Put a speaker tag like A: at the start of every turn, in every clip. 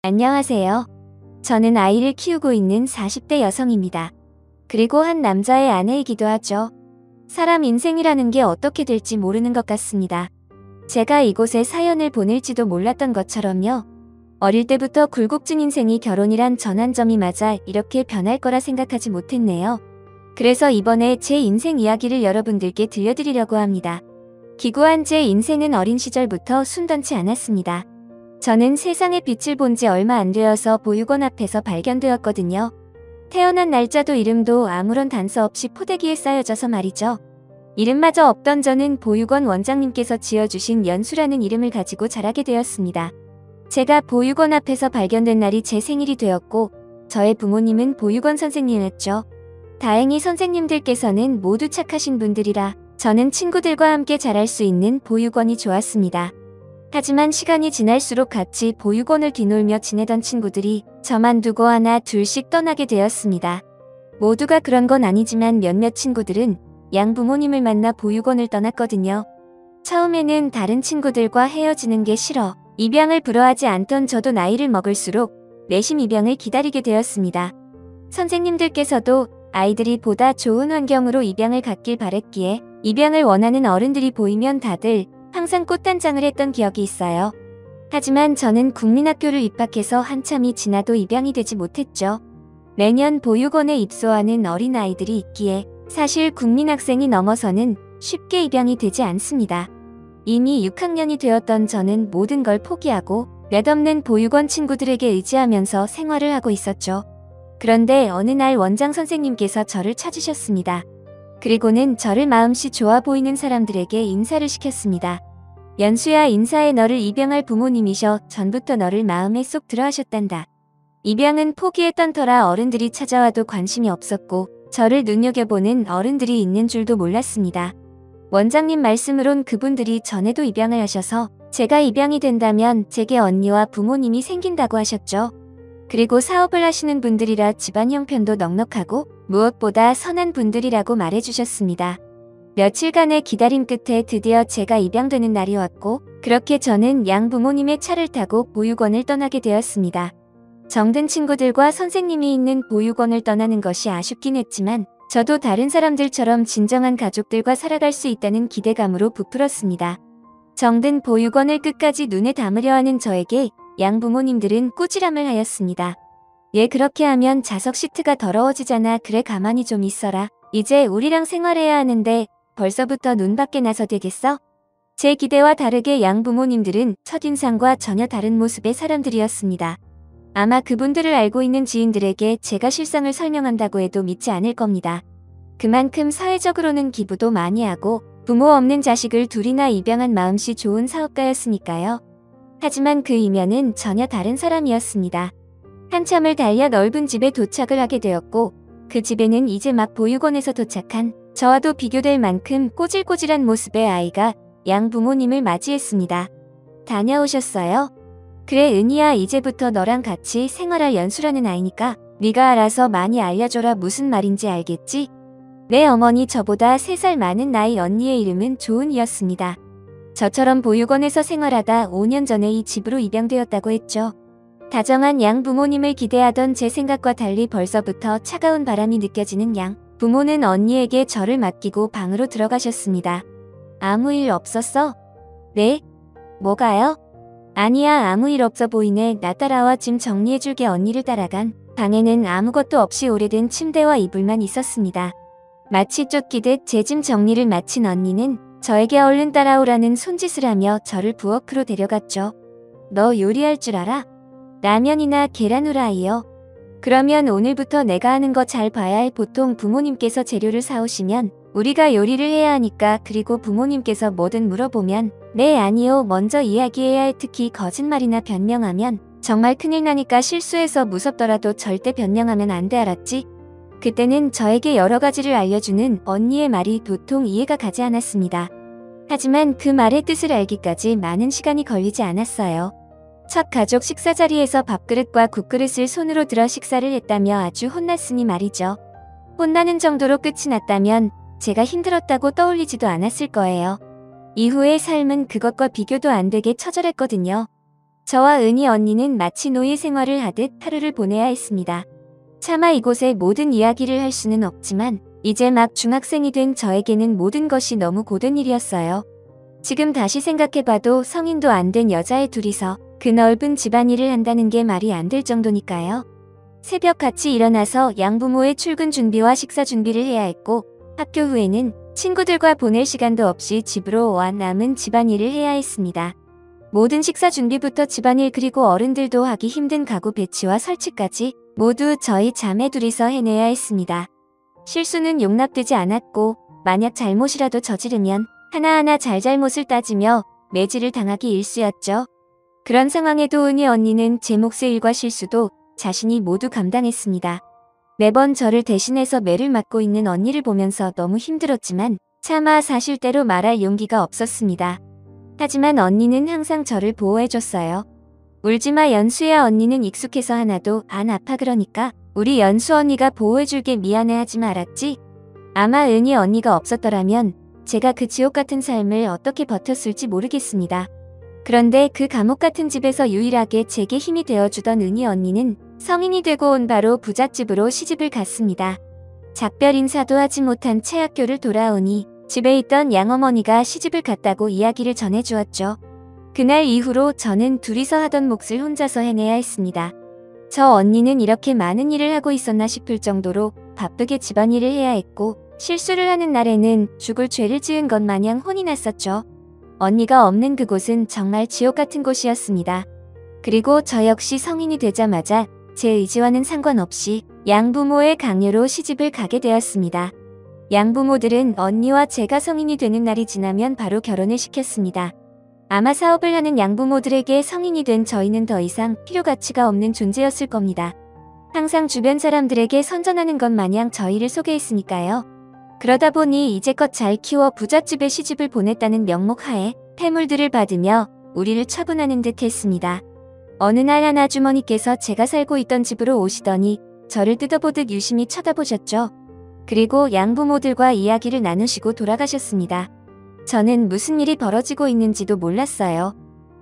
A: 안녕하세요. 저는 아이를 키우고 있는 40대 여성입니다. 그리고 한 남자의 아내이기도 하죠. 사람 인생이라는 게 어떻게 될지 모르는 것 같습니다. 제가 이곳에 사연을 보낼지도 몰랐던 것처럼요. 어릴 때부터 굴곡진 인생이 결혼이란 전환점이 맞아 이렇게 변할 거라 생각하지 못했네요. 그래서 이번에 제 인생 이야기를 여러분들께 들려드리려고 합니다. 기구한 제 인생은 어린 시절부터 순탄치 않았습니다. 저는 세상의 빛을 본 지 얼마 안 되어서 보육원 앞에서 발견되었거든요. 태어난 날짜도 이름도 아무런 단서 없이 포대기에 쌓여져서 말이죠. 이름마저 없던 저는 보육원 원장님께서 지어주신 연수라는 이름을 가지고 자라게 되었습니다. 제가 보육원 앞에서 발견된 날이 제 생일이 되었고 저의 부모님은 보육원 선생님이었죠. 다행히 선생님들께서는 모두 착하신 분들이라 저는 친구들과 함께 자랄 수 있는 보육원이 좋았습니다. 하지만 시간이 지날수록 같이 보육원을 뒤놀며 지내던 친구들이 저만 두고 하나 둘씩 떠나게 되었습니다. 모두가 그런 건 아니지만 몇몇 친구들은 양부모님을 만나 보육원을 떠났거든요. 처음에는 다른 친구들과 헤어지는 게 싫어 입양을 불허하지 않던 저도 나이를 먹을수록 내심 입양을 기다리게 되었습니다. 선생님들께서도 아이들이 보다 좋은 환경으로 입양을 갖길 바랬기에 입양을 원하는 어른들이 보이면 다들 항상 꽃단장을 했던 기억이 있어요. 하지만 저는 국민학교를 입학해서 한참이 지나도 입양이 되지 못했죠. 매년 보육원에 입소하는 어린아이들이 있기에 사실 국민학생이 넘어서는 쉽게 입양이 되지 않습니다. 이미 6학년이 되었던 저는 모든 걸 포기하고 몇없는 보육원 친구들에게 의지하면서 생활을 하고 있었죠. 그런데 어느 날 원장 선생님께서 저를 찾으셨습니다. 그리고는 저를 마음씨 좋아 보이는 사람들에게 인사를 시켰습니다. 연수야, 인사해. 너를 입양할 부모님이셔. 전부터 너를 마음에 쏙 들어 하셨단다. 입양은 포기했던 터라 어른들이 찾아와도 관심이 없었고 저를 눈여겨보는 어른들이 있는 줄도 몰랐습니다. 원장님 말씀으론 그분들이 전에도 입양을 하셔서 제가 입양이 된다면 제게 언니와 부모님이 생긴다고 하셨죠. 그리고 사업을 하시는 분들이라 집안 형편도 넉넉하고 무엇보다 선한 분들이라고 말해주셨습니다. 며칠간의 기다림 끝에 드디어 제가 입양되는 날이 왔고 그렇게 저는 양부모님의 차를 타고 보육원을 떠나게 되었습니다. 정든 친구들과 선생님이 있는 보육원을 떠나는 것이 아쉽긴 했지만 저도 다른 사람들처럼 진정한 가족들과 살아갈 수 있다는 기대감으로 부풀었습니다. 정든 보육원을 끝까지 눈에 담으려 하는 저에게 양부모님들은 꾸지람을 하였습니다. 얘 그렇게 하면 좌석 시트가 더러워지잖아. 그래 가만히 좀 있어라. 이제 우리랑 생활해야 하는데 벌써부터 눈 밖에 나서 되겠어? 제 기대와 다르게 양부모님들은 첫인상과 전혀 다른 모습의 사람들이었습니다. 아마 그분들을 알고 있는 지인들에게 제가 실상을 설명한다고 해도 믿지 않을 겁니다. 그만큼 사회적으로는 기부도 많이 하고 부모 없는 자식을 둘이나 입양한 마음씨 좋은 사업가였으니까요. 하지만 그 이면은 전혀 다른 사람이었습니다. 한참을 달려 넓은 집에 도착을 하게 되었고 그 집에는 이제 막 보육원에서 도착한 저와도 비교될 만큼 꼬질꼬질한 모습의 아이가 양부모님을 맞이했습니다. 다녀오셨어요? 그래 은희야, 이제부터 너랑 같이 생활할 연수라는 아이니까 네가 알아서 많이 알려줘라. 무슨 말인지 알겠지? 내 어머니 저보다 3살 많은 나이 언니의 이름은 조은이었습니다. 저처럼 보육원에서 생활하다 5년 전에 이 집으로 입양되었다고 했죠. 다정한 양부모님을 기대하던 제 생각과 달리 벌써부터 차가운 바람이 느껴지는 양 부모는 언니에게 저를 맡기고 방으로 들어가셨습니다. 아무 일 없었어? 네? 뭐가요? 아니야, 아무 일 없어 보이네. 나 따라와. 짐 정리해줄게. 언니를 따라간 방에는 아무것도 없이 오래된 침대와 이불만 있었습니다. 마치 쫓기듯 제 짐 정리를 마친 언니는 저에게 얼른 따라오라는 손짓을 하며 저를 부엌으로 데려갔죠. 너 요리할 줄 알아? 라면이나 계란 후라이요. 그러면 오늘부터 내가 하는 거 잘 봐야 해. 보통 부모님께서 재료를 사오시면 우리가 요리를 해야 하니까. 그리고 부모님께서 뭐든 물어보면 네, 아니요 먼저 이야기해야 해. 특히 거짓말이나 변명하면 정말 큰일 나니까. 실수해서 무섭더라도 절대 변명하면 안 돼. 알았지? 그때는 저에게 여러 가지를 알려주는 언니의 말이 도통 이해가 가지 않았습니다. 하지만 그 말의 뜻을 알기까지 많은 시간이 걸리지 않았어요. 첫 가족 식사 자리에서 밥그릇과 국그릇을 손으로 들어 식사를 했다며 아주 혼났으니 말이죠. 혼나는 정도로 끝이 났다면 제가 힘들었다고 떠올리지도 않았을 거예요. 이후의 삶은 그것과 비교도 안 되게 처절했거든요. 저와 은희 언니는 마치 노예 생활을 하듯 하루를 보내야 했습니다. 차마 이곳에 모든 이야기를 할 수는 없지만 이제 막 중학생이 된 저에게는 모든 것이 너무 고된 일이었어요. 지금 다시 생각해봐도 성인도 안 된 여자애 둘이서 그 넓은 집안일을 한다는 게 말이 안 될 정도니까요. 새벽같이 일어나서 양부모의 출근 준비와 식사 준비를 해야 했고 학교 후에는 친구들과 보낼 시간도 없이 집으로 와 남은 집안일을 해야 했습니다. 모든 식사 준비부터 집안일 그리고 어른들도 하기 힘든 가구 배치와 설치까지 모두 저희 자매 둘이서 해내야 했습니다. 실수는 용납되지 않았고 만약 잘못이라도 저지르면 하나하나 잘잘못을 따지며 매질을 당하기 일쑤였죠. 그런 상황에도 은희 언니는 제 몫의 일과 실수도 자신이 모두 감당했습니다. 매번 저를 대신해서 매를 맞고 있는 언니를 보면서 너무 힘들었지만 차마 사실대로 말할 용기가 없었습니다. 하지만 언니는 항상 저를 보호해줬어요. 울지마 연수야 언니는 익숙해서 하나도 안 아파 그러니까 우리 연수 언니가 보호해줄게 미안해하지 말았지? 아마 은희 언니가 없었더라면 제가 그 지옥 같은 삶을 어떻게 버텼을지 모르겠습니다. 그런데 그 감옥 같은 집에서 유일하게 제게 힘이 되어주던 은희 언니는 성인이 되고 온 바로 부잣집으로 시집을 갔습니다. 작별 인사도 하지 못한 채 학교를 돌아오니 집에 있던 양어머니가 시집을 갔다고 이야기를 전해주었죠. 그날 이후로 저는 둘이서 하던 몫을 혼자서 해내야 했습니다. 저 언니는 이렇게 많은 일을 하고 있었나 싶을 정도로 바쁘게 집안일을 해야 했고 실수를 하는 날에는 죽을 죄를 지은 것 마냥 혼이 났었죠. 언니가 없는 그곳은 정말 지옥 같은 곳이었습니다. 그리고 저 역시 성인이 되자마자 제 의지와는 상관없이 양부모의 강요로 시집을 가게 되었습니다. 양부모들은 언니와 제가 성인이 되는 날이 지나면 바로 결혼을 시켰습니다. 아마 사업을 하는 양부모들에게 성인이 된 저희는 더 이상 필요 가치가 없는 존재였을 겁니다. 항상 주변 사람들에게 선전하는 것 마냥 저희를 소개했으니까요. 그러다 보니 이제껏 잘 키워 부잣집에 시집을 보냈다는 명목하에 패물들을 받으며 우리를 처분하는 듯 했습니다. 어느 날 한 아주머니께서 제가 살고 있던 집으로 오시더니 저를 뜯어보듯 유심히 쳐다보셨죠. 그리고 양부모들과 이야기를 나누시고 돌아가셨습니다. 저는 무슨 일이 벌어지고 있는지도 몰랐어요.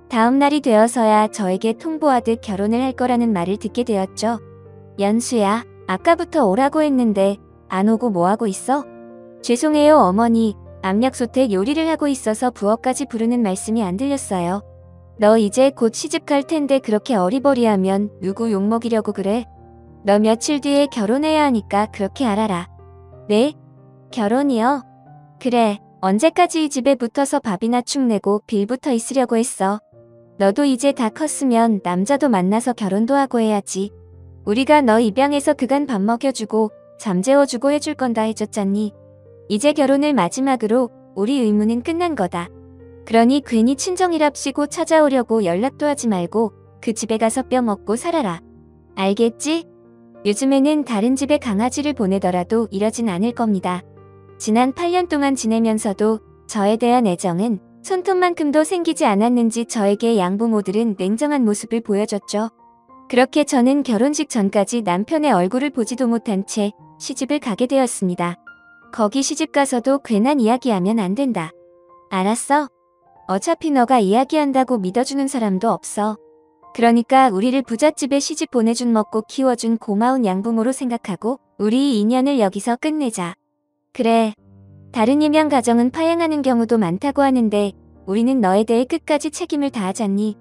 A: 다음 날이 되어서야 저에게 통보하듯 결혼을 할 거라는 말을 듣게 되었죠. 연수야, 아까부터 오라고 했는데 안 오고 뭐하고 있어? 죄송해요 어머니, 압력솥에 요리를 하고 있어서 부엌까지 부르는 말씀이 안 들렸어요. 너 이제 곧 시집갈 텐데 그렇게 어리버리하면 누구 욕먹이려고 그래? 너 며칠 뒤에 결혼해야 하니까 그렇게 알아라. 네? 결혼이요? 그래, 언제까지 이 집에 붙어서 밥이나 축 내고 빌붙어 있으려고 했어. 너도 이제 다 컸으면 남자도 만나서 결혼도 하고 해야지. 우리가 너 입양해서 그간 밥 먹여주고 잠 재워주고 해줄 건 다 해줬잖니. 이제 결혼을 마지막으로 우리 의무는 끝난 거다. 그러니 괜히 친정이랍시고 찾아오려고 연락도 하지 말고 그 집에 가서 뼈 먹고 살아라. 알겠지? 요즘에는 다른 집에 강아지를 보내더라도 이러진 않을 겁니다. 지난 8년 동안 지내면서도 저에 대한 애정은 손톱만큼도 생기지 않았는지 저에게 양부모들은 냉정한 모습을 보여줬죠. 그렇게 저는 결혼식 전까지 남편의 얼굴을 보지도 못한 채 시집을 가게 되었습니다. 거기 시집가서도 괜한 이야기하면 안 된다. 알았어? 어차피 너가 이야기한다고 믿어주는 사람도 없어. 그러니까 우리를 부잣집에 시집 보내준 먹고 키워준 고마운 양부모로 생각하고 우리 인연을 여기서 끝내자. 그래. 다른 입양 가정은 파양하는 경우도 많다고 하는데 우리는 너에 대해 끝까지 책임을 다하잖니.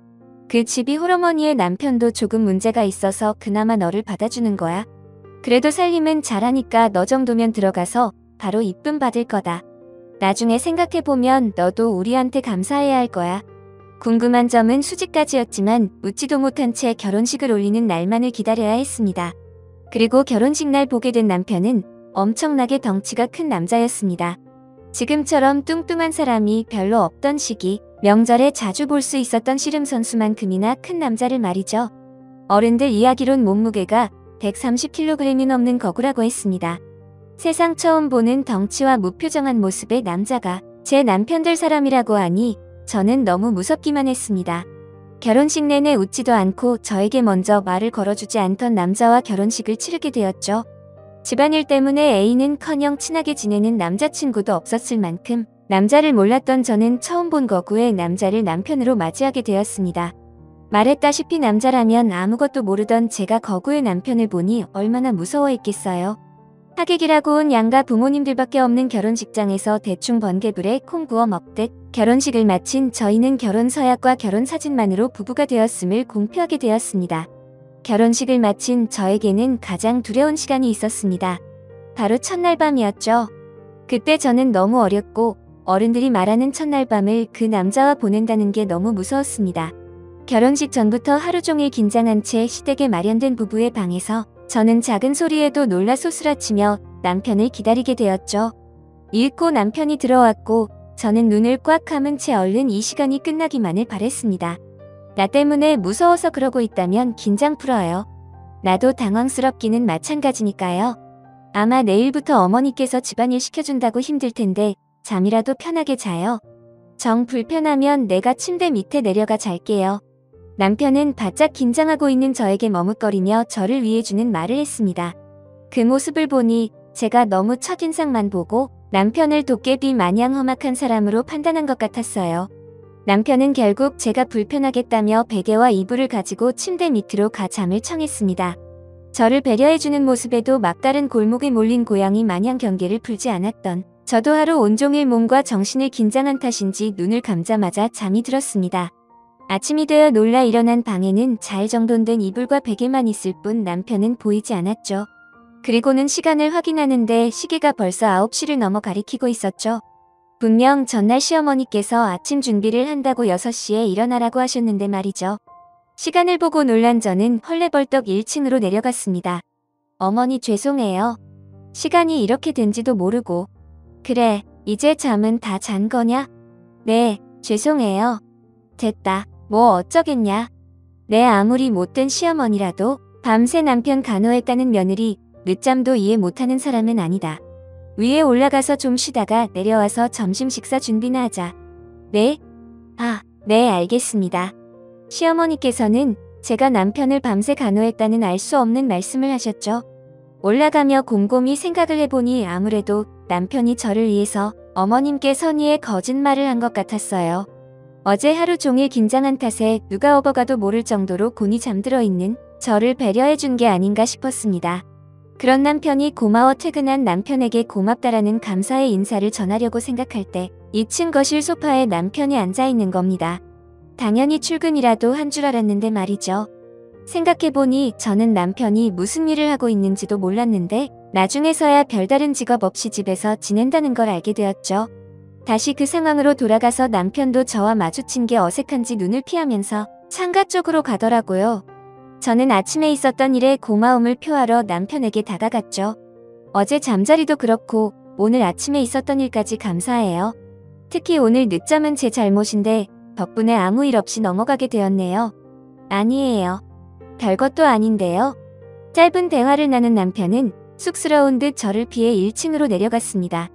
A: 그 집이 홀어머니의 남편도 조금 문제가 있어서 그나마 너를 받아주는 거야. 그래도 살림은 잘하니까 너 정도면 들어가서 바로 이쁨 받을 거다. 나중에 생각해보면 너도 우리한테 감사해야 할 거야. 궁금한 점은 수지까지였지만 묻지도 못한 채 결혼식을 올리는 날만을 기다려야 했습니다. 그리고 결혼식 날 보게 된 남편은 엄청나게 덩치가 큰 남자였습니다. 지금처럼 뚱뚱한 사람이 별로 없던 시기, 명절에 자주 볼 수 있었던 씨름 선수만큼이나 큰 남자를 말이죠. 어른들 이야기론 몸무게가 130kg이 넘는 거구라고 했습니다. 세상 처음 보는 덩치와 무표정한 모습의 남자가 제 남편 될 사람이라고 하니 저는 너무 무섭기만 했습니다. 결혼식 내내 웃지도 않고 저에게 먼저 말을 걸어주지 않던 남자와 결혼식을 치르게 되었죠. 집안일 때문에 애인은커녕 친하게 지내는 남자친구도 없었을 만큼 남자를 몰랐던 저는 처음 본 거구의 남자를 남편으로 맞이하게 되었습니다. 말했다시피 남자라면 아무것도 모르던 제가 거구의 남편을 보니 얼마나 무서워했겠어요. 하객이라고 온 양가 부모님들밖에 없는 결혼식장에서 대충 번개불에 콩 구워 먹듯 결혼식을 마친 저희는 결혼 서약과 결혼 사진만으로 부부가 되었음을 공표하게 되었습니다. 결혼식을 마친 저에게는 가장 두려운 시간이 있었습니다. 바로 첫날 밤이었죠. 그때 저는 너무 어렸고 어른들이 말하는 첫날 밤을 그 남자와 보낸다는 게 너무 무서웠습니다. 결혼식 전부터 하루 종일 긴장한 채 시댁에 마련된 부부의 방에서 저는 작은 소리에도 놀라 소스라치며 남편을 기다리게 되었죠. 읽고 남편이 들어왔고 저는 눈을 꽉 감은 채 얼른 이 시간이 끝나기만을 바랬습니다. 나 때문에 무서워서 그러고 있다면 긴장 풀어요. 나도 당황스럽기는 마찬가지니까요. 아마 내일부터 어머니께서 집안일 시켜준다고 힘들 텐데 잠이라도 편하게 자요. 정 불편하면 내가 침대 밑에 내려가 잘게요. 남편은 바짝 긴장하고 있는 저에게 머뭇거리며 저를 위해주는 말을 했습니다. 그 모습을 보니 제가 너무 첫인상만 보고 남편을 도깨비 마냥 험악한 사람으로 판단한 것 같았어요. 남편은 결국 제가 불편하겠다며 베개와 이불을 가지고 침대 밑으로 가 잠을 청했습니다. 저를 배려해주는 모습에도 막다른 골목에 몰린 고양이 마냥 경계를 풀지 않았던 저도 하루 온종일 몸과 정신을 긴장한 탓인지 눈을 감자마자 잠이 들었습니다. 아침이 되어 놀라 일어난 방에는 잘 정돈된 이불과 베개만 있을 뿐 남편은 보이지 않았죠. 그리고는 시간을 확인하는데 시계가 벌써 9시를 넘어 가리키고 있었죠. 분명 전날 시어머니께서 아침 준비를 한다고 6시에 일어나라고 하셨는데 말이죠. 시간을 보고 놀란 저는 헐레벌떡 1층으로 내려갔습니다. 어머니 죄송해요. 시간이 이렇게 된지도 모르고. 그래, 이제 잠은 다 잔 거냐? 네, 죄송해요. 됐다. 뭐 어쩌겠냐. 내 아무리 못된 시어머니라도 밤새 남편 간호했다는 며느리 늦잠도 이해 못하는 사람은 아니다. 위에 올라가서 좀 쉬다가 내려와서 점심 식사 준비나 하자. 네? 네 알겠습니다. 시어머니께서는 제가 남편을 밤새 간호했다는 알 수 없는 말씀을 하셨죠. 올라가며 곰곰이 생각을 해보니 아무래도 남편이 저를 위해서 어머님께 선의의 거짓말을 한 것 같았어요. 어제 하루 종일 긴장한 탓에 누가 업어가도 모를 정도로 곤히 잠들어 있는 저를 배려해준 게 아닌가 싶었습니다. 그런 남편이 고마워 퇴근한 남편에게 고맙다라는 감사의 인사를 전하려고 생각할 때 2층 거실 소파에 남편이 앉아있는 겁니다. 당연히 출근이라도 한 줄 알았는데 말이죠. 생각해보니 저는 남편이 무슨 일을 하고 있는지도 몰랐는데 나중에서야 별다른 직업 없이 집에서 지낸다는 걸 알게 되었죠. 다시 그 상황으로 돌아가서 남편도 저와 마주친 게 어색한지 눈을 피하면서 창가 쪽으로 가더라고요. 저는 아침에 있었던 일에 고마움을 표하러 남편에게 다가갔죠. 어제 잠자리도 그렇고 오늘 아침에 있었던 일까지 감사해요. 특히 오늘 늦잠은 제 잘못인데 덕분에 아무 일 없이 넘어가게 되었네요. 아니에요. 별것도 아닌데요. 짧은 대화를 나눈 남편은 쑥스러운 듯 저를 피해 1층으로 내려갔습니다.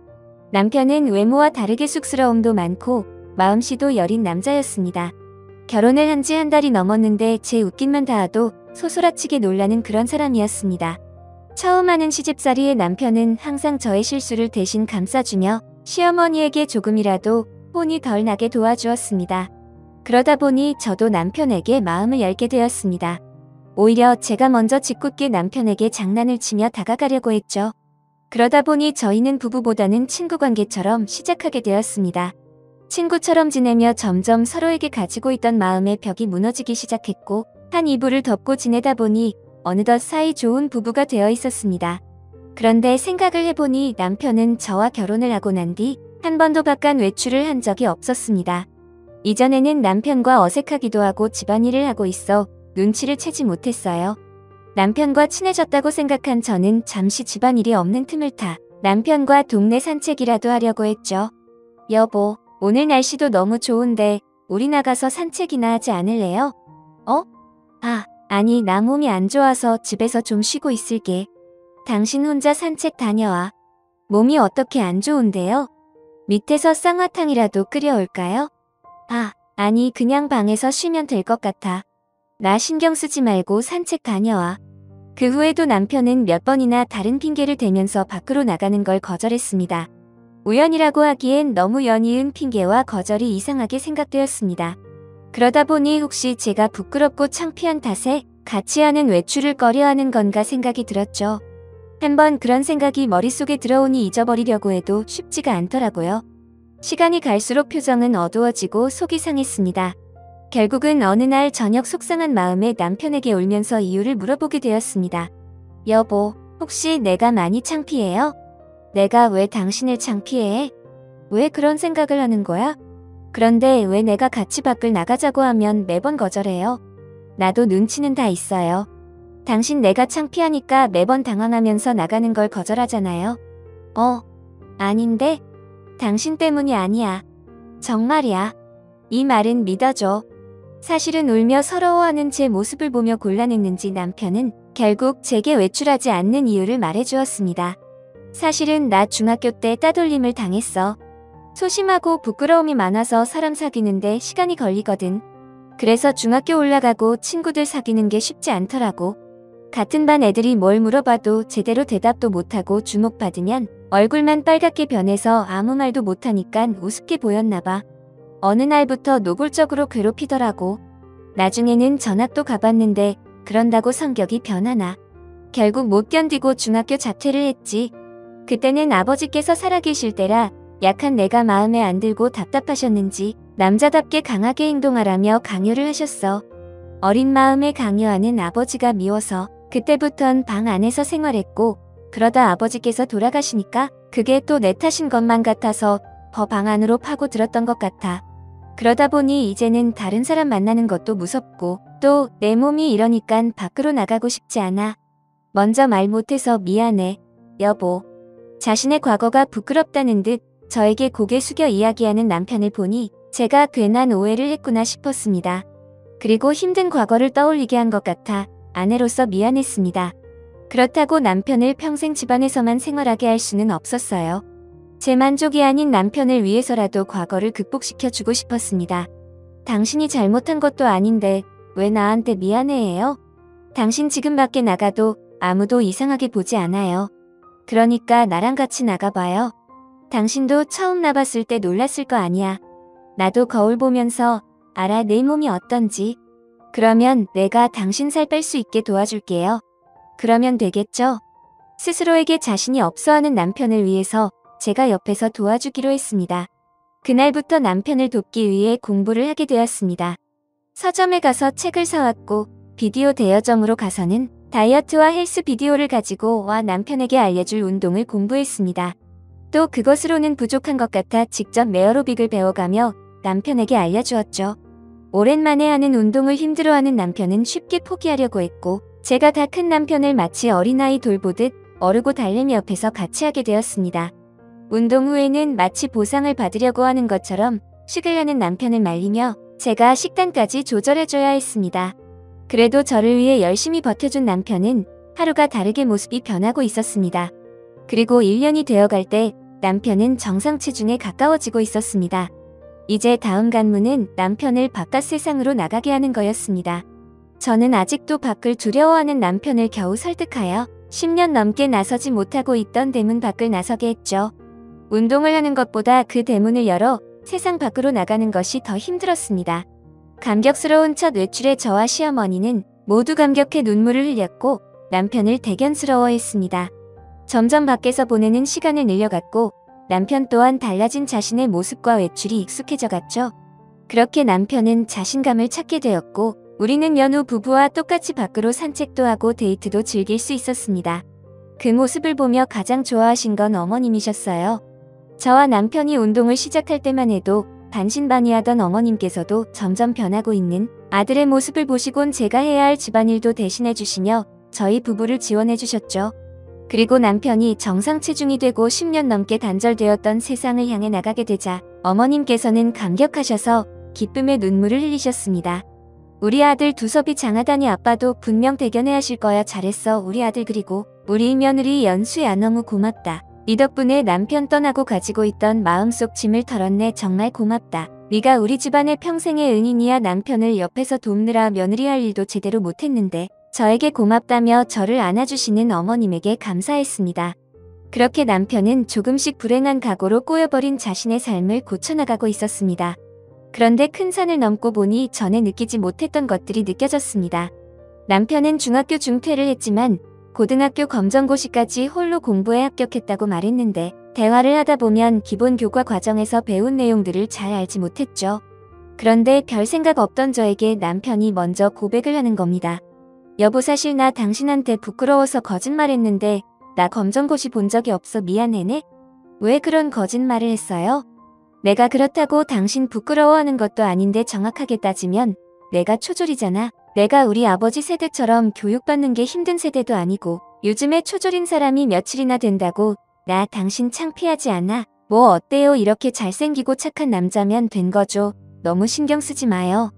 A: 남편은 외모와 다르게 쑥스러움도 많고 마음씨도 여린 남자였습니다. 결혼을 한 지 한 달이 넘었는데 제 웃긴만 닿아도 소소라치게 놀라는 그런 사람이었습니다. 처음 하는 시집살이의 남편은 항상 저의 실수를 대신 감싸주며 시어머니에게 조금이라도 혼이 덜 나게 도와주었습니다. 그러다 보니 저도 남편에게 마음을 열게 되었습니다. 오히려 제가 먼저 짓궂게 남편에게 장난을 치며 다가가려고 했죠. 그러다 보니 저희는 부부보다는 친구 관계처럼 시작하게 되었습니다. 친구처럼 지내며 점점 서로에게 가지고 있던 마음의 벽이 무너지기 시작했고 한 이불을 덮고 지내다 보니 어느덧 사이 좋은 부부가 되어 있었습니다. 그런데 생각을 해보니 남편은 저와 결혼을 하고 난 뒤 한 번도 바깥 외출을 한 적이 없었습니다. 이전에는 남편과 어색하기도 하고 집안일을 하고 있어 눈치를 채지 못했어요. 남편과 친해졌다고 생각한 저는 잠시 집안일이 없는 틈을 타 남편과 동네 산책이라도 하려고 했죠. 여보, 오늘 날씨도 너무 좋은데 우리 나가서 산책이나 하지 않을래요? 아니 나 몸이 안 좋아서 집에서 좀 쉬고 있을게. 당신 혼자 산책 다녀와. 몸이 어떻게 안 좋은데요? 밑에서 쌍화탕이라도 끓여올까요? 아니 그냥 방에서 쉬면 될 것 같아. 나 신경 쓰지 말고 산책 다녀와. 그 후에도 남편은 몇 번이나 다른 핑계를 대면서 밖으로 나가는 걸 거절했습니다. 우연이라고 하기엔 너무 연이은 핑계와 거절이 이상하게 생각되었습니다. 그러다 보니 혹시 제가 부끄럽고 창피한 탓에 같이 하는 외출을 꺼려하는 건가 생각이 들었죠. 한번 그런 생각이 머릿속에 들어오니 잊어버리려고 해도 쉽지가 않더라고요. 시간이 갈수록 표정은 어두워지고 속이 상했습니다. 결국은 어느 날 저녁 속상한 마음에 남편에게 울면서 이유를 물어보게 되었습니다. 여보, 혹시 내가 많이 창피해요? 내가 왜 당신을 창피해? 왜 그런 생각을 하는 거야? 그런데 왜 내가 같이 밖을 나가자고 하면 매번 거절해요? 나도 눈치는 다 있어요. 당신 내가 창피하니까 매번 당황하면서 나가는 걸 거절하잖아요. 아닌데? 당신 때문이 아니야. 정말이야. 이 말은 믿어줘. 사실은 울며 서러워하는 제 모습을 보며 곤란했는지 남편은 결국 제게 외출하지 않는 이유를 말해주었습니다. 사실은 나 중학교 때 따돌림을 당했어. 소심하고 부끄러움이 많아서 사람 사귀는데 시간이 걸리거든. 그래서 중학교 올라가고 친구들 사귀는 게 쉽지 않더라고. 같은 반 애들이 뭘 물어봐도 제대로 대답도 못하고 주목받으면 얼굴만 빨갛게 변해서 아무 말도 못하니까 우습게 보였나 봐. 어느 날부터 노골적으로 괴롭히더라고. 나중에는 전학도 가봤는데 그런다고 성격이 변하나. 결국 못 견디고 중학교 자퇴를 했지. 그때는 아버지께서 살아계실 때라 약한 내가 마음에 안 들고 답답하셨는지 남자답게 강하게 행동하라며 강요를 하셨어. 어린 마음에 강요하는 아버지가 미워서 그때부턴 방 안에서 생활했고, 그러다 아버지께서 돌아가시니까 그게 또 내 탓인 것만 같아서 더 방 안으로 파고들었던 것 같아. 그러다 보니 이제는 다른 사람 만나는 것도 무섭고 또 내 몸이 이러니깐 밖으로 나가고 싶지 않아. 먼저 말 못해서 미안해, 여보. 자신의 과거가 부끄럽다는 듯 저에게 고개 숙여 이야기하는 남편을 보니 제가 괜한 오해를 했구나 싶었습니다. 그리고 힘든 과거를 떠올리게 한 것 같아 아내로서 미안했습니다. 그렇다고 남편을 평생 집안에서만 생활하게 할 수는 없었어요. 제 만족이 아닌 남편을 위해서라도 과거를 극복시켜주고 싶었습니다. 당신이 잘못한 것도 아닌데 왜 나한테 미안해해요? 당신 지금 밖에 나가도 아무도 이상하게 보지 않아요. 그러니까 나랑 같이 나가봐요. 당신도 처음 나봤을 때 놀랐을 거 아니야. 나도 거울 보면서 알아 내 몸이 어떤지. 그러면 내가 당신 살 뺄 수 있게 도와줄게요. 그러면 되겠죠? 스스로에게 자신이 없어하는 남편을 위해서 제가 옆에서 도와주기로 했습니다. 그날부터 남편을 돕기 위해 공부를 하게 되었습니다. 서점에 가서 책을 사왔고 비디오 대여점으로 가서는 다이어트와 헬스 비디오를 가지고 와 남편에게 알려줄 운동을 공부했습니다. 또 그것으로는 부족한 것 같아 직접 에어로빅을 배워가며 남편에게 알려주었죠. 오랜만에 하는 운동을 힘들어하는 남편은 쉽게 포기하려고 했고, 제가 다 큰 남편을 마치 어린아이 돌보듯 어르고 달래미 옆에서 같이 하게 되었습니다. 운동 후에는 마치 보상을 받으려고 하는 것처럼 식을 하는 남편을 말리며 제가 식단까지 조절해줘야 했습니다. 그래도 저를 위해 열심히 버텨준 남편은 하루가 다르게 모습이 변하고 있었습니다. 그리고 1년이 되어갈 때 남편은 정상 체중에 가까워지고 있었습니다. 이제 다음 관문은 남편을 바깥 세상으로 나가게 하는 거였습니다. 저는 아직도 밖을 두려워하는 남편을 겨우 설득하여 10년 넘게 나서지 못하고 있던 대문 밖을 나서게 했죠. 운동을 하는 것보다 그 대문을 열어 세상 밖으로 나가는 것이 더 힘들었습니다. 감격스러운 첫 외출에 저와 시어머니는 모두 감격해 눈물을 흘렸고 남편을 대견스러워했습니다. 점점 밖에서 보내는 시간을 늘려갔고 남편 또한 달라진 자신의 모습과 외출이 익숙해져 갔죠. 그렇게 남편은 자신감을 찾게 되었고 우리는 연후 부부와 똑같이 밖으로 산책도 하고 데이트도 즐길 수 있었습니다. 그 모습을 보며 가장 좋아하신 건 어머님이셨어요. 저와 남편이 운동을 시작할 때만 해도 반신반의하던 어머님께서도 점점 변하고 있는 아들의 모습을 보시곤 제가 해야 할 집안일도 대신해 주시며 저희 부부를 지원해 주셨죠. 그리고 남편이 정상 체중이 되고 10년 넘게 단절되었던 세상을 향해 나가게 되자 어머님께서는 감격하셔서 기쁨의 눈물을 흘리셨습니다. 우리 아들 두섭이 장하다니 아빠도 분명 대견해 하실 거야. 잘했어 우리 아들. 그리고 우리 며느리 연수야 너무 고맙다. 네 덕분에 남편 떠나고 가지고 있던 마음속 짐을 털었네. 정말 고맙다. 네가 우리 집안의 평생의 은인이야. 남편을 옆에서 돕느라 며느리 할 일도 제대로 못했는데 저에게 고맙다며 저를 안아주시는 어머님에게 감사했습니다. 그렇게 남편은 조금씩 불행한 각오로 꼬여버린 자신의 삶을 고쳐나가고 있었습니다. 그런데 큰 산을 넘고 보니 전에 느끼지 못했던 것들이 느껴졌습니다. 남편은 중학교 중퇴를 했지만 고등학교 검정고시까지 홀로 공부에 합격했다고 말했는데 대화를 하다 보면 기본 교과 과정에서 배운 내용들을 잘 알지 못했죠. 그런데 별 생각 없던 저에게 남편이 먼저 고백을 하는 겁니다. 여보, 사실 나 당신한테 부끄러워서 거짓말했는데 나 검정고시 본 적이 없어 미안해네? 왜 그런 거짓말을 했어요? 내가 그렇다고 당신 부끄러워하는 것도 아닌데 정확하게 따지면 내가 초졸이잖아. 내가 우리 아버지 세대처럼 교육받는 게 힘든 세대도 아니고 요즘에 초졸인 사람이 며칠이나 된다고. 나 당신 창피하지 않아? 뭐 어때요? 이렇게 잘생기고 착한 남자면 된 거죠. 너무 신경 쓰지 마요.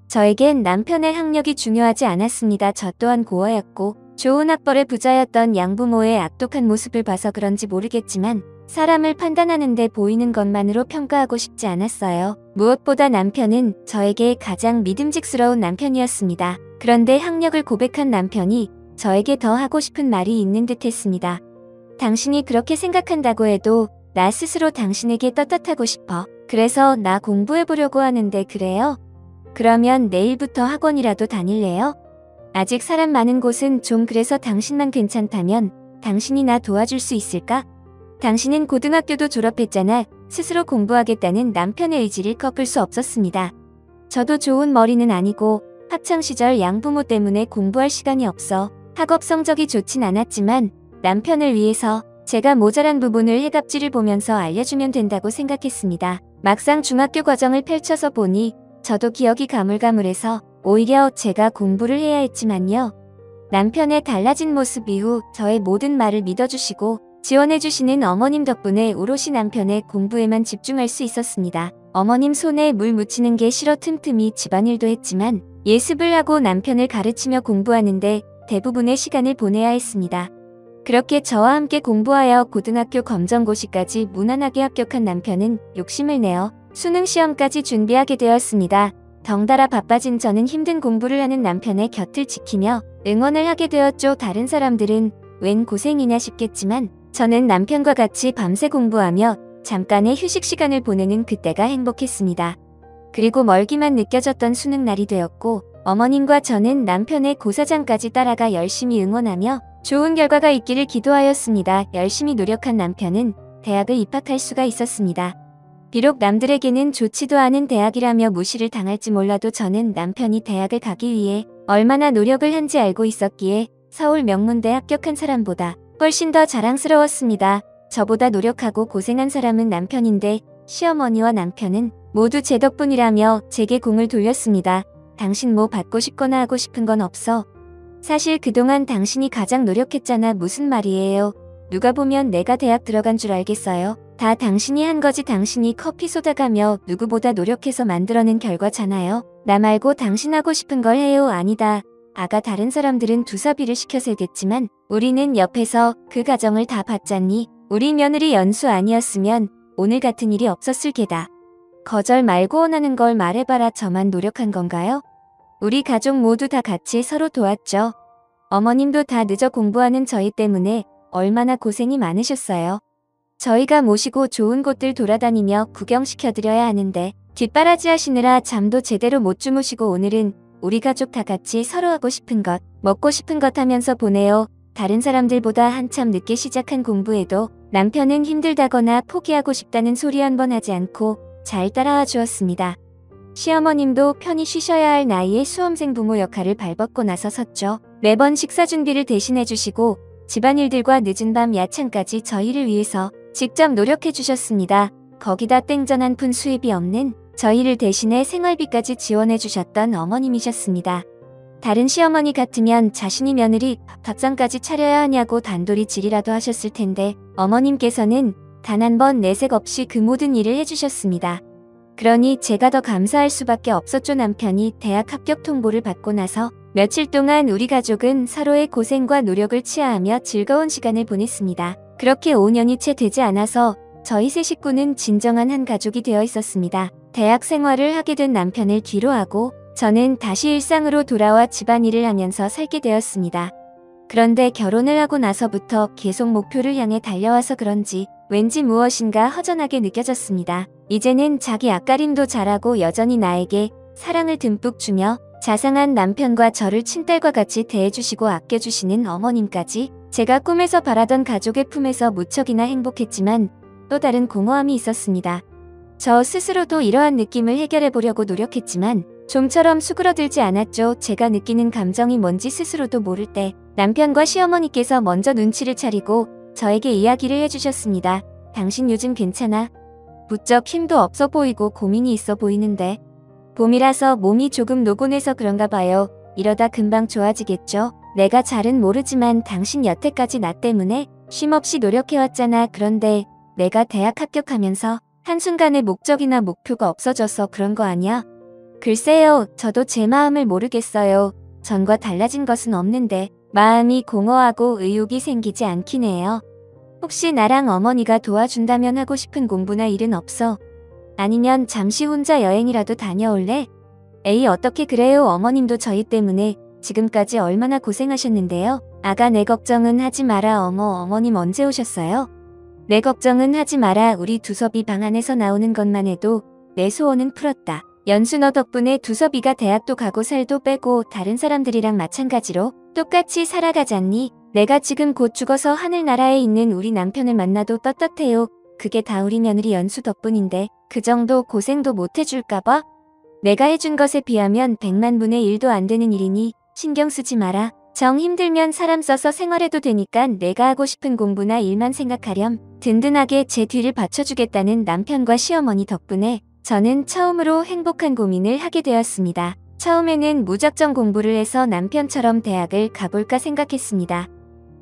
A: 저에겐 남편의 학력이 중요하지 않았습니다. 저 또한 고아였고 좋은 학벌의 부자였던 양부모의 악독한 모습을 봐서 그런지 모르겠지만 사람을 판단하는데 보이는 것만으로 평가하고 싶지 않았어요. 무엇보다 남편은 저에게 가장 믿음직스러운 남편이었습니다. 그런데 학력을 고백한 남편이 저에게 더 하고 싶은 말이 있는 듯 했습니다. 당신이 그렇게 생각한다고 해도 나 스스로 당신에게 떳떳하고 싶어. 그래서 나 공부해보려고 하는데 그래요? 그러면 내일부터 학원이라도 다닐래요? 아직 사람 많은 곳은 좀 그래서 당신만 괜찮다면 당신이 나 도와줄 수 있을까? 당신은 고등학교도 졸업했잖아. 스스로 공부하겠다는 남편의 의지를 꺾을 수 없었습니다. 저도 좋은 머리는 아니고 학창시절 양부모 때문에 공부할 시간이 없어 학업 성적이 좋진 않았지만 남편을 위해서 제가 모자란 부분을 해답지를 보면서 알려주면 된다고 생각했습니다. 막상 중학교 과정을 펼쳐서 보니 저도 기억이 가물가물해서 오히려 제가 공부를 해야 했지만요. 남편의 달라진 모습 이후 저의 모든 말을 믿어주시고 지원해주시는 어머님 덕분에 오롯이 남편의 공부에만 집중할 수 있었습니다. 어머님 손에 물 묻히는 게 싫어 틈틈이 집안일도 했지만 예습을 하고 남편을 가르치며 공부하는데 대부분의 시간을 보내야 했습니다. 그렇게 저와 함께 공부하여 고등학교 검정고시까지 무난하게 합격한 남편은 욕심을 내어 수능 시험까지 준비하게 되었습니다. 덩달아 바빠진 저는 힘든 공부를 하는 남편의 곁을 지키며 응원을 하게 되었죠. 다른 사람들은 웬 고생이냐 싶겠지만 저는 남편과 같이 밤새 공부하며 잠깐의 휴식 시간을 보내는 그때가 행복했습니다. 그리고 멀기만 느껴졌던 수능 날이 되었고 어머님과 저는 남편의 고사장까지 따라가 열심히 응원하며 좋은 결과가 있기를 기도하였습니다. 열심히 노력한 남편은 대학을 입학할 수가 있었습니다. 비록 남들에게는 좋지도 않은 대학이라며 무시를 당할지 몰라도 저는 남편이 대학을 가기 위해 얼마나 노력을 한지 알고 있었기에 서울 명문대 합격한 사람보다 훨씬 더 자랑스러웠습니다. 저보다 노력하고 고생한 사람은 남편인데 시어머니와 남편은 모두 제 덕분이라며 제게 공을 돌렸습니다. 당신 뭐 받고 싶거나 하고 싶은 건 없어. 사실 그동안 당신이 가장 노력했잖아. 무슨 말이에요? 누가 보면 내가 대학 들어간 줄 알겠어요? 다 당신이 한 거지. 당신이 커피 쏟아가며 누구보다 노력해서 만들어낸 결과잖아요. 나 말고 당신 하고 싶은 걸 해요. 아니다. 아가 다른 사람들은 두사비를 시켜서 됐지만 우리는 옆에서 그 가정을 다 봤잖니. 우리 며느리 연수 아니었으면 오늘 같은 일이 없었을 게다. 거절 말고 원하는 걸 말해봐라. 저만 노력한 건가요? 우리 가족 모두 다 같이 서로 도왔죠. 어머님도 다 늦어 공부하는 저희 때문에 얼마나 고생이 많으셨어요. 저희가 모시고 좋은 곳들 돌아다니며 구경시켜드려야 하는데 뒷바라지 하시느라 잠도 제대로 못 주무시고 오늘은 우리 가족 다 같이 서로 하고 싶은 것, 먹고 싶은 것 하면서 보내요. 다른 사람들보다 한참 늦게 시작한 공부에도 남편은 힘들다거나 포기하고 싶다는 소리 한 번 하지 않고 잘 따라와 주었습니다. 시어머님도 편히 쉬셔야 할 나이에 수험생 부모 역할을 발벗고 나서섰죠. 매번 식사 준비를 대신해 주시고 집안일들과 늦은 밤 야찬까지 저희를 위해서 직접 노력해 주셨습니다. 거기다 땡전 한 푼 수입이 없는 저희를 대신해 생활비까지 지원해 주셨던 어머님이셨습니다. 다른 시어머니 같으면 자신이 며느리 밥상까지 차려야 하냐고 단돌이 질이라도 하셨을 텐데 어머님께서는 단 한 번 내색 없이 그 모든 일을 해주셨습니다. 그러니 제가 더 감사할 수밖에 없었죠. 남편이 대학 합격 통보를 받고 나서 며칠 동안 우리 가족은 서로의 고생과 노력을 치하하며 즐거운 시간을 보냈습니다. 그렇게 5년이 채 되지 않아서 저희 세 식구는 진정한 한 가족이 되어 있었습니다. 대학 생활을 하게 된 남편을 뒤로하고 저는 다시 일상으로 돌아와 집안일을 하면서 살게 되었습니다. 그런데 결혼을 하고 나서부터 계속 목표를 향해 달려와서 그런지 왠지 무엇인가 허전하게 느껴졌습니다. 이제는 자기 앞가림도 잘하고 여전히 나에게 사랑을 듬뿍 주며 자상한 남편과 저를 친딸과 같이 대해주시고 아껴주시는 어머님까지 제가 꿈에서 바라던 가족의 품에서 무척이나 행복했지만 또 다른 공허함이 있었습니다. 저 스스로도 이러한 느낌을 해결해 보려고 노력했지만 좀처럼 수그러들지 않았죠. 제가 느끼는 감정이 뭔지 스스로도 모를 때 남편과 시어머니께서 먼저 눈치를 차리고 저에게 이야기를 해주셨습니다. 당신 요즘 괜찮아? 부쩍 힘도 없어 보이고 고민이 있어 보이는데. 봄이라서 몸이 조금 노곤해서 그런가 봐요. 이러다 금방 좋아지겠죠? 내가 잘은 모르지만 당신 여태까지 나 때문에 쉼없이 노력해왔잖아. 그런데 내가 대학 합격하면서 한순간에 목적이나 목표가 없어져서 그런 거 아니야? 글쎄요, 저도 제 마음을 모르겠어요. 전과 달라진 것은 없는데 마음이 공허하고 의욕이 생기지 않긴 해요. 혹시 나랑 어머니가 도와준다면 하고 싶은 공부나 일은 없어? 아니면 잠시 혼자 여행이라도 다녀올래? 에이, 어떻게 그래요? 어머님도 저희 때문에 지금까지 얼마나 고생하셨는데요. 아가, 내 걱정은 하지 마라. 어머님 언제 오셨어요? 내 걱정은 하지 마라. 우리 두섭이 방 안에서 나오는 것만 해도 내 소원은 풀었다. 연수, 너 덕분에 두섭이가 대학도 가고 살도 빼고 다른 사람들이랑 마찬가지로 똑같이 살아가잖니? 내가 지금 곧 죽어서 하늘나라에 있는 우리 남편을 만나도 떳떳해요. 그게 다 우리 며느리 연수 덕분인데 그 정도 고생도 못 해줄까봐? 내가 해준 것에 비하면 100만 분의 1도 안 되는 일이니 신경 쓰지 마라. 정 힘들면 사람 써서 생활해도 되니까 내가 하고 싶은 공부나 일만 생각하렴. 든든하게 제 뒤를 받쳐주겠다는 남편과 시어머니 덕분에 저는 처음으로 행복한 고민을 하게 되었습니다. 처음에는 무작정 공부를 해서 남편처럼 대학을 가볼까 생각했습니다.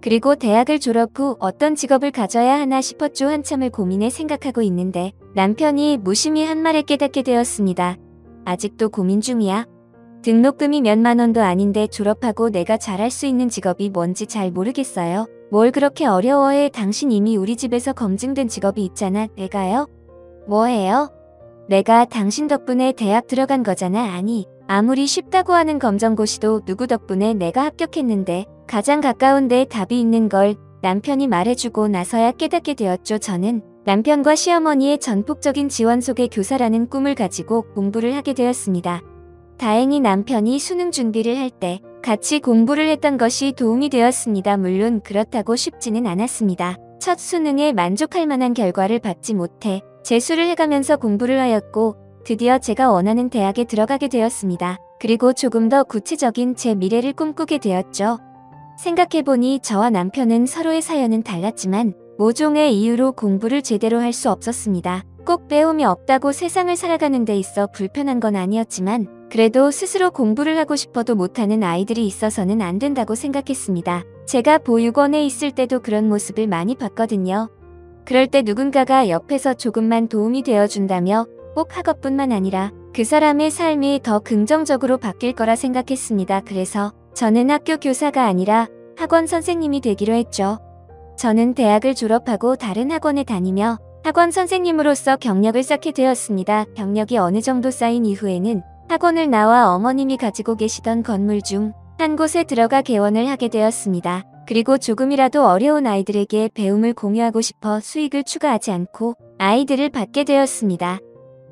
A: 그리고 대학을 졸업 후 어떤 직업을 가져야 하나 싶었죠. 한참을 고민해 생각하고 있는데 남편이 무심히 한 말에 깨닫게 되었습니다. 아직도 고민 중이야? 등록금이 몇만 원도 아닌데 졸업하고 내가 잘할 수 있는 직업이 뭔지 잘 모르겠어요. 뭘 그렇게 어려워해? 당신 이미 우리 집에서 검증된 직업이 있잖아. 내가요? 뭐예요? 내가 당신 덕분에 대학 들어간 거잖아. 아니, 아무리 쉽다고 하는 검정고시도 누구 덕분에 내가 합격했는데 가장 가까운 데 답이 있는 걸 남편이 말해주고 나서야 깨닫게 되었죠. 저는 남편과 시어머니의 전폭적인 지원 속에 교사라는 꿈을 가지고 공부를 하게 되었습니다. 다행히 남편이 수능 준비를 할 때 같이 공부를 했던 것이 도움이 되었습니다. 물론 그렇다고 쉽지는 않았습니다. 첫 수능에 만족할 만한 결과를 받지 못해 재수를 해가면서 공부를 하였고 드디어 제가 원하는 대학에 들어가게 되었습니다. 그리고 조금 더 구체적인 제 미래를 꿈꾸게 되었죠. 생각해보니 저와 남편은 서로의 사연은 달랐지만 모종의 이유로 공부를 제대로 할 수 없었습니다. 꼭 배움이 없다고 세상을 살아가는 데 있어 불편한 건 아니었지만 그래도 스스로 공부를 하고 싶어도 못하는 아이들이 있어서는 안 된다고 생각했습니다. 제가 보육원에 있을 때도 그런 모습을 많이 봤거든요. 그럴 때 누군가가 옆에서 조금만 도움이 되어준다며 꼭 학업뿐만 아니라 그 사람의 삶이 더 긍정적으로 바뀔 거라 생각했습니다. 그래서 저는 학교 교사가 아니라 학원 선생님이 되기로 했죠. 저는 대학을 졸업하고 다른 학원에 다니며 학원 선생님으로서 경력을 쌓게 되었습니다. 경력이 어느 정도 쌓인 이후에는 학원을 나와 어머님이 가지고 계시던 건물 중 한 곳에 들어가 개원을 하게 되었습니다. 그리고 조금이라도 어려운 아이들에게 배움을 공유하고 싶어 수익을 추가하지 않고 아이들을 받게 되었습니다.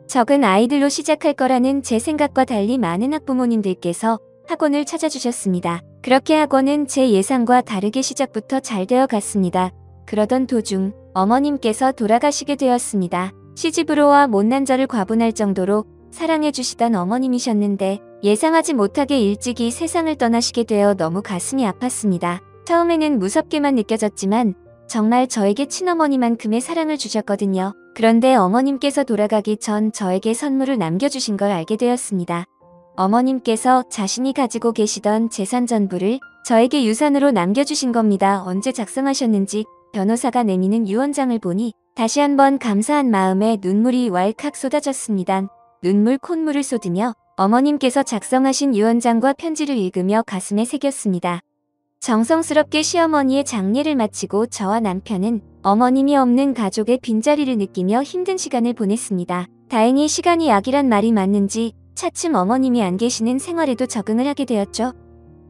A: 적은 아이들로 시작할 거라는 제 생각과 달리 많은 학부모님들께서 학원을 찾아주셨습니다. 그렇게 학원은 제 예상과 다르게 시작부터 잘 되어 갔습니다. 그러던 도중 어머님께서 돌아가시게 되었습니다. 시집으로 와 못난 저를 과분할 정도로 사랑해주시던 어머님이셨는데 예상하지 못하게 일찍이 세상을 떠나시게 되어 너무 가슴이 아팠습니다. 처음에는 무섭게만 느껴졌지만 정말 저에게 친어머니만큼의 사랑을 주셨거든요. 그런데 어머님께서 돌아가기 전 저에게 선물을 남겨주신 걸 알게 되었습니다. 어머님께서 자신이 가지고 계시던 재산 전부를 저에게 유산으로 남겨주신 겁니다. 언제 작성하셨는지 변호사가 내미는 유언장을 보니 다시 한번 감사한 마음에 눈물이 왈칵 쏟아졌습니다. 눈물 콧물을 쏟으며 어머님께서 작성하신 유언장과 편지를 읽으며 가슴에 새겼습니다. 정성스럽게 시어머니의 장례를 마치고 저와 남편은 어머님이 없는 가족의 빈자리를 느끼며 힘든 시간을 보냈습니다. 다행히 시간이 약이란 말이 맞는지 차츰 어머님이 안 계시는 생활에도 적응을 하게 되었죠.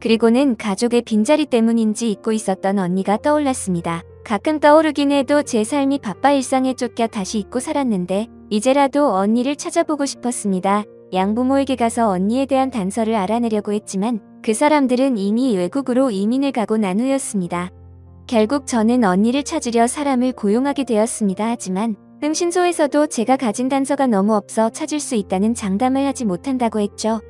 A: 그리고는 가족의 빈자리 때문인지 잊고 있었던 언니가 떠올랐습니다. 가끔 떠오르긴 해도 제 삶이 바빠 일상에 쫓겨 다시 잊고 살았는데 이제라도 언니를 찾아보고 싶었습니다. 양부모에게 가서 언니에 대한 단서를 알아내려고 했지만 그 사람들은 이미 외국으로 이민을 가고 난 후였습니다. 결국 저는 언니를 찾으려 사람을 고용하게 되었습니다. 하지만 흥신소에서도 제가 가진 단서가 너무 없어 찾을 수 있다는 장담을 하지 못한다고 했죠.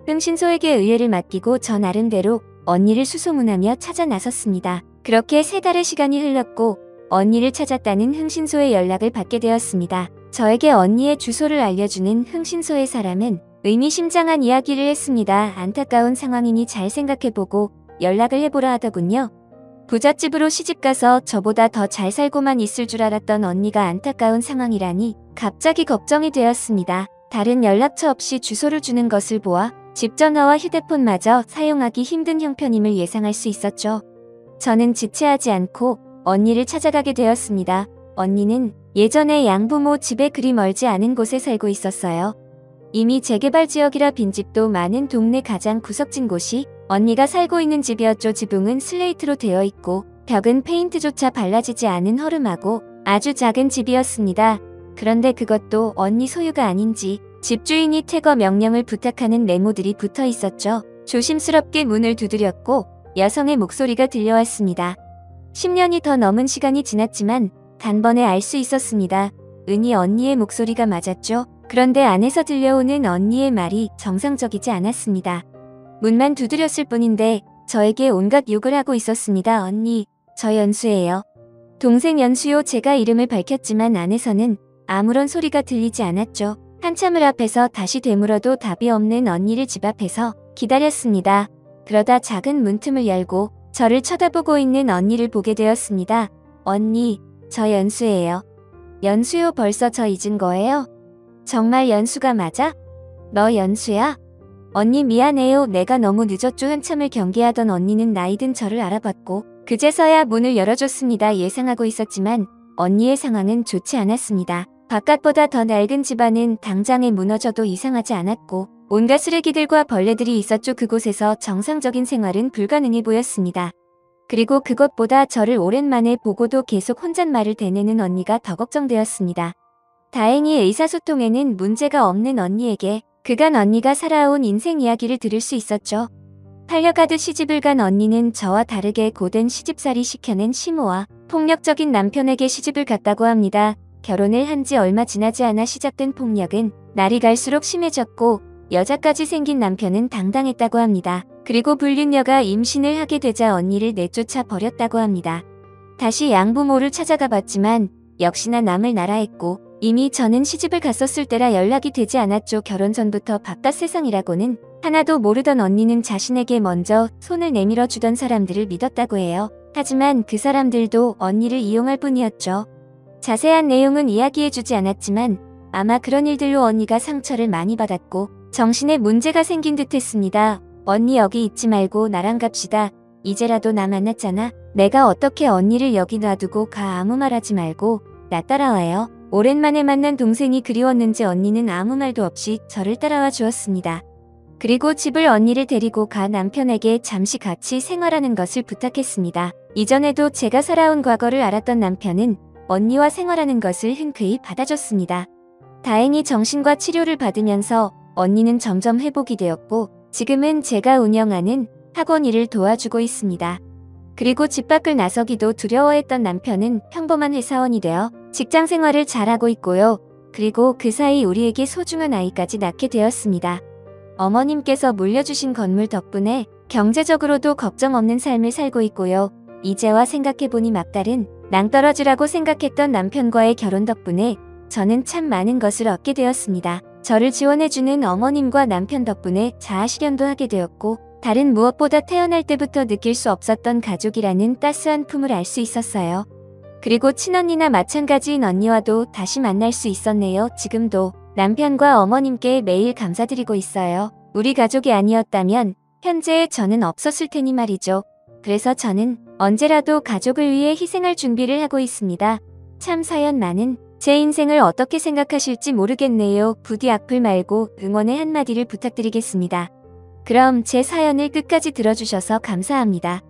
A: 흥신소에게 의뢰를 맡기고 저 나름대로 언니를 수소문하며 찾아 나섰습니다. 그렇게 3달의 시간이 흘렀고 언니를 찾았다는 흥신소에 연락을 받게 되었습니다. 저에게 언니의 주소를 알려주는 흥신소의 사람은 의미심장한 이야기를 했습니다. 안타까운 상황이니 잘 생각해보고 연락을 해보라 하더군요. 부잣집으로 시집가서 저보다 더 잘 살고만 있을 줄 알았던 언니가 안타까운 상황이라니 갑자기 걱정이 되었습니다. 다른 연락처 없이 주소를 주는 것을 보아 집 전화와 휴대폰마저 사용하기 힘든 형편임을 예상할 수 있었죠. 저는 지체하지 않고 언니를 찾아가게 되었습니다. 언니는 예전에 양부모 집에 그리 멀지 않은 곳에 살고 있었어요. 이미 재개발 지역이라 빈집도 많은 동네 가장 구석진 곳이 언니가 살고 있는 집이었죠. 지붕은 슬레이트로 되어 있고 벽은 페인트조차 발라지지 않은 허름하고 아주 작은 집이었습니다. 그런데 그것도 언니 소유가 아닌지 집주인이 퇴거 명령을 부탁하는 메모들이 붙어 있었죠. 조심스럽게 문을 두드렸고 여성의 목소리가 들려왔습니다. 10년이 더 넘은 시간이 지났지만 단번에 알 수 있었습니다. 은희 언니의 목소리가 맞았죠. 그런데 안에서 들려오는 언니의 말이 정상적이지 않았습니다. 문만 두드렸을 뿐인데 저에게 온갖 욕을 하고 있었습니다. 언니, 저 연수예요. 동생 연수요. 제가 이름을 밝혔지만 안에서는 아무런 소리가 들리지 않았죠. 한참을 앞에서 다시 되물어도 답이 없는 언니를 집 앞에서 기다렸습니다. 그러다 작은 문틈을 열고 저를 쳐다보고 있는 언니를 보게 되었습니다. 언니, 저 연수예요. 연수요. 벌써 저 잊은 거예요? 정말 연수가 맞아? 너 연수야? 언니 미안해요. 내가 너무 늦었죠. 한참을 경계하던 언니는 나이든 저를 알아봤고 그제서야 문을 열어줬습니다. 예상하고 있었지만 언니의 상황은 좋지 않았습니다. 바깥보다 더 낡은 집안은 당장에 무너져도 이상하지 않았고 온갖 쓰레기들과 벌레들이 있었죠. 그곳에서 정상적인 생활은 불가능해 보였습니다. 그리고 그것보다 저를 오랜만에 보고도 계속 혼잣말을 대내는 언니가 더 걱정되었습니다. 다행히 의사소통에는 문제가 없는 언니에게 그간 언니가 살아온 인생 이야기를 들을 수 있었죠. 팔려가듯 시집을 간 언니는 저와 다르게 고된 시집살이 시켜낸 시모와 폭력적인 남편에게 시집을 갔다고 합니다. 결혼을 한 지 얼마 지나지 않아 시작된 폭력은 날이 갈수록 심해졌고 여자까지 생긴 남편은 당당했다고 합니다. 그리고 불륜녀가 임신을 하게 되자 언니를 내쫓아 버렸다고 합니다. 다시 양부모를 찾아가 봤지만 역시나 남을 나라했고 이미 저는 시집을 갔었을 때라 연락이 되지 않았죠. 결혼 전부터 바깥 세상이라고는 하나도 모르던 언니는 자신에게 먼저 손을 내밀어 주던 사람들을 믿었다고 해요. 하지만 그 사람들도 언니를 이용할 뿐이었죠. 자세한 내용은 이야기해주지 않았지만 아마 그런 일들로 언니가 상처를 많이 받았고 정신에 문제가 생긴 듯 했습니다. 언니 여기 있지 말고 나랑 갑시다. 이제라도 나 만났잖아. 내가 어떻게 언니를 여기 놔두고 가. 아무 말 하지 말고 나 따라와요. 오랜만에 만난 동생이 그리웠는지 언니는 아무 말도 없이 저를 따라와 주었습니다. 그리고 집을 언니를 데리고 가 남편에게 잠시 같이 생활하는 것을 부탁했습니다. 이전에도 제가 살아온 과거를 알았던 남편은 언니와 생활하는 것을 흔쾌히 받아줬습니다. 다행히 정신과 치료를 받으면서 언니는 점점 회복이 되었고 지금은 제가 운영하는 학원 일을 도와주고 있습니다. 그리고 집 밖을 나서기도 두려워했던 남편은 평범한 회사원이 되어 직장 생활을 잘하고 있고요. 그리고 그 사이 우리에게 소중한 아이까지 낳게 되었습니다. 어머님께서 물려주신 건물 덕분에 경제적으로도 걱정 없는 삶을 살고 있고요. 이제와 생각해보니 막달은 낭떠러지라고 생각했던 남편과의 결혼 덕분에 저는 참 많은 것을 얻게 되었습니다. 저를 지원해주는 어머님과 남편 덕분에 자아실현도 하게 되었고 다른 무엇보다 태어날 때부터 느낄 수 없었던 가족이라는 따스한 품을 알 수 있었어요. 그리고 친언니나 마찬가지인 언니와도 다시 만날 수 있었네요. 지금도 남편과 어머님께 매일 감사드리고 있어요. 우리 가족이 아니었다면 현재의 저는 없었을 테니 말이죠. 그래서 저는 언제라도 가족을 위해 희생할 준비를 하고 있습니다. 참 사연 많은 제 인생을 어떻게 생각하실지 모르겠네요. 부디 악플 말고 응원의 한마디를 부탁드리겠습니다. 그럼 제 사연을 끝까지 들어주셔서 감사합니다.